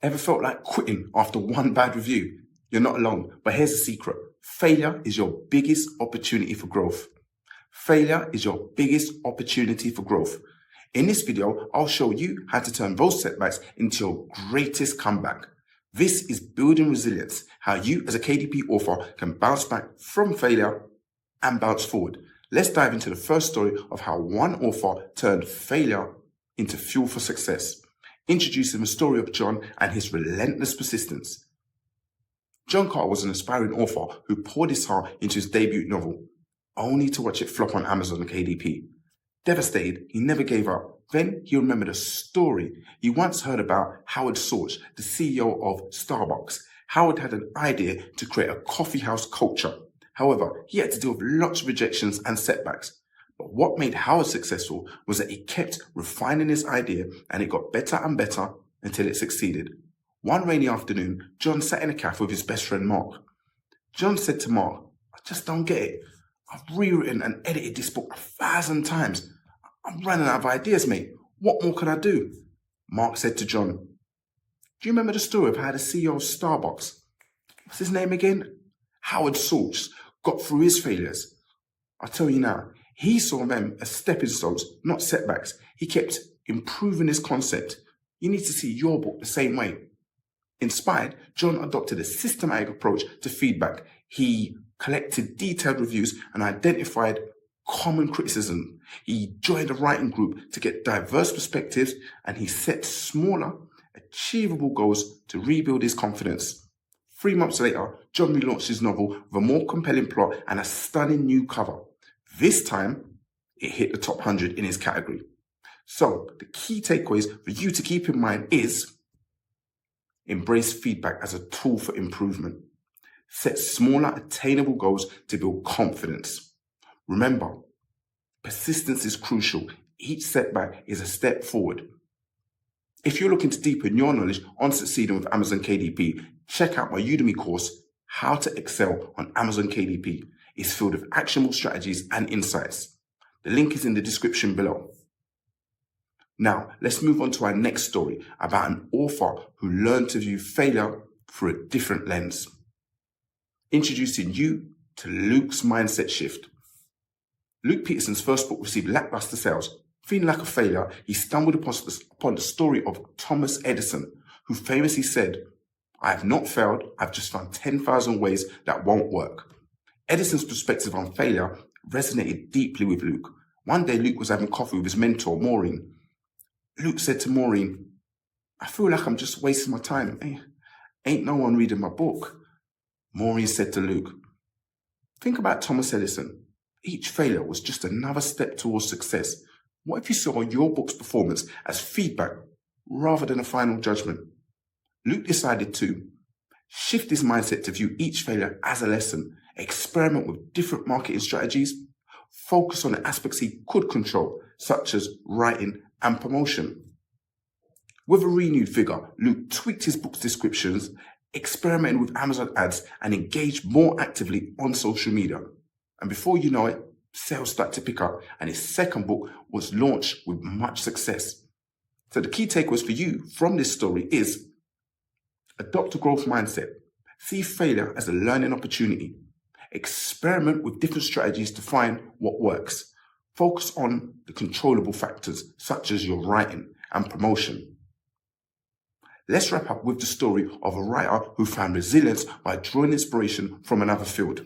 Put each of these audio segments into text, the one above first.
Ever felt like quitting after one bad review? You're not alone, but here's the secret. Failure is your biggest opportunity for growth. Failure is your biggest opportunity for growth. In this video, I'll show you how to turn those setbacks into your greatest comeback. This is building resilience, how you as a KDP author can bounce back from failure and bounce forward. Let's dive into the first story of how one author turned failure into fuel for success. Introducing the story of John and his relentless persistence. John Carter was an aspiring author who poured his heart into his debut novel, only to watch it flop on Amazon and KDP. Devastated, he never gave up. Then he remembered a story he once heard about Howard Schultz, the CEO of Starbucks. Howard had an idea to create a coffee house culture. However, he had to deal with lots of rejections and setbacks. But what made Howard successful was that he kept refining his idea and it got better and better until it succeeded. One rainy afternoon, John sat in a cafe with his best friend Mark. John said to Mark, "I just don't get it. I've rewritten and edited this book 1,000 times. I'm running out of ideas, mate. What more can I do?" Mark said to John, "Do you remember the story of how the CEO of Starbucks, what's his name again? Howard Schultz, got through his failures? I'll tell you now, he saw them as stepping stones, not setbacks. He kept improving his concept. You need to see your book the same way." Inspired, John adopted a systematic approach to feedback. He collected detailed reviews and identified common criticism. He joined a writing group to get diverse perspectives, and he set smaller, achievable goals to rebuild his confidence. 3 months later, John relaunched his novel with a more compelling plot and a stunning new cover. This time, it hit the top 100 in his category. So, the key takeaways for you to keep in mind is: embrace feedback as a tool for improvement. Set smaller, attainable goals to build confidence. Remember, persistence is crucial. Each setback is a step forward. If you're looking to deepen your knowledge on succeeding with Amazon KDP, check out my Udemy course, How to Excel on Amazon KDP. It's filled with actionable strategies and insights. The link is in the description below. Now, let's move on to our next story about an author who learned to view failure through a different lens. Introducing you to Luke's mindset shift. Luke Peterson's first book received lackluster sales. Feeling like a failure, he stumbled upon the story of Thomas Edison, who famously said, "I have not failed, I've just found 10,000 ways that won't work." Edison's perspective on failure resonated deeply with Luke. One day, Luke was having coffee with his mentor, Maureen. Luke said to Maureen, "I feel like I'm just wasting my time. Ain't no one reading my book." Maureen said to Luke, "Think about Thomas Edison. Each failure was just another step towards success. What if you saw your book's performance as feedback rather than a final judgment?" Luke decided to shift his mindset to view each failure as a lesson, experiment with different marketing strategies, focus on the aspects he could control, such as writing and promotion. With a renewed vigor, Luke tweaked his book's descriptions, experimented with Amazon ads, and engaged more actively on social media. And before you know it, sales started to pick up, and his second book was launched with much success. So the key takeaways for you from this story is: adopt a growth mindset. See failure as a learning opportunity. Experiment with different strategies to find what works. Focus on the controllable factors, such as your writing and promotion. Let's wrap up with the story of a writer who found resilience by drawing inspiration from another field.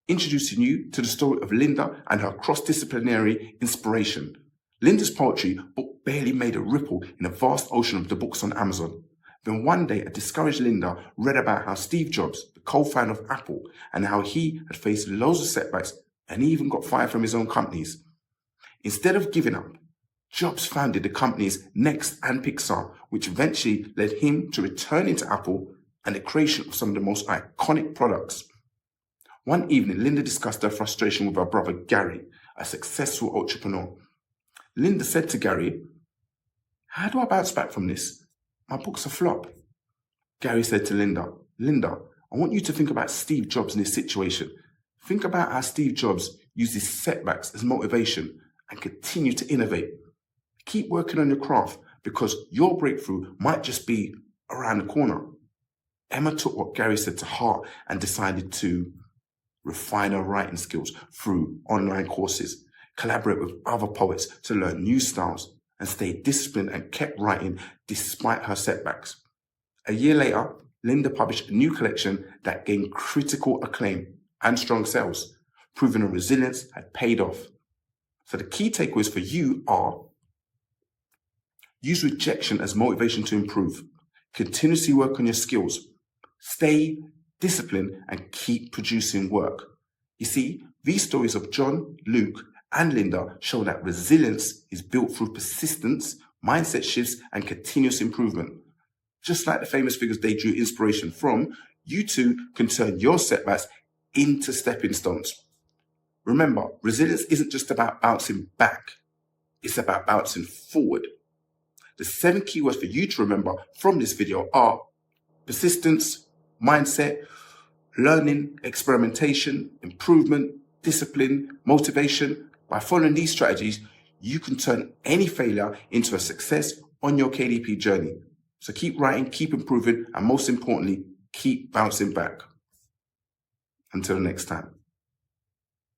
Introducing you to the story of Linda and her cross-disciplinary inspiration. Linda's poetry book barely made a ripple in the vast ocean of the books on Amazon. Then one day, a discouraged Linda read about how Steve Jobs, the co-founder of Apple, and how he had faced loads of setbacks and even got fired from his own companies. Instead of giving up, Jobs founded the companies Next and Pixar, which eventually led him to returning to Apple and the creation of some of the most iconic products. One evening, Linda discussed her frustration with her brother Gary, a successful entrepreneur. Linda said to Gary, "How do I bounce back from this? My book's a flop." Gary said to Linda, "I want you to think about Steve Jobs in this situation. Think about how Steve Jobs used his setbacks as motivation and continued to innovate. Keep working on your craft because your breakthrough might just be around the corner. Emma took what Gary said to heart and decided to refine her writing skills through online courses, collaborate with other poets to learn new styles, and stay disciplined and kept writing despite her setbacks. A year later, Linda published a new collection that gained critical acclaim and strong sales, proving her resilience had paid off. So the key takeaways for you are: use rejection as motivation to improve, continuously work on your skills, stay disciplined, and keep producing work. You see, these stories of John, Luke, and Linda show that resilience is built through persistence, mindset shifts, and continuous improvement. Just like the famous figures they drew inspiration from, you too can turn your setbacks into stepping stones. Remember, resilience isn't just about bouncing back, it's about bouncing forward. The 7 keywords for you to remember from this video are persistence, mindset, learning, experimentation, improvement, discipline, motivation. By following these strategies, you can turn any failure into a success on your KDP journey. So keep writing, keep improving, and most importantly, keep bouncing back. Until next time.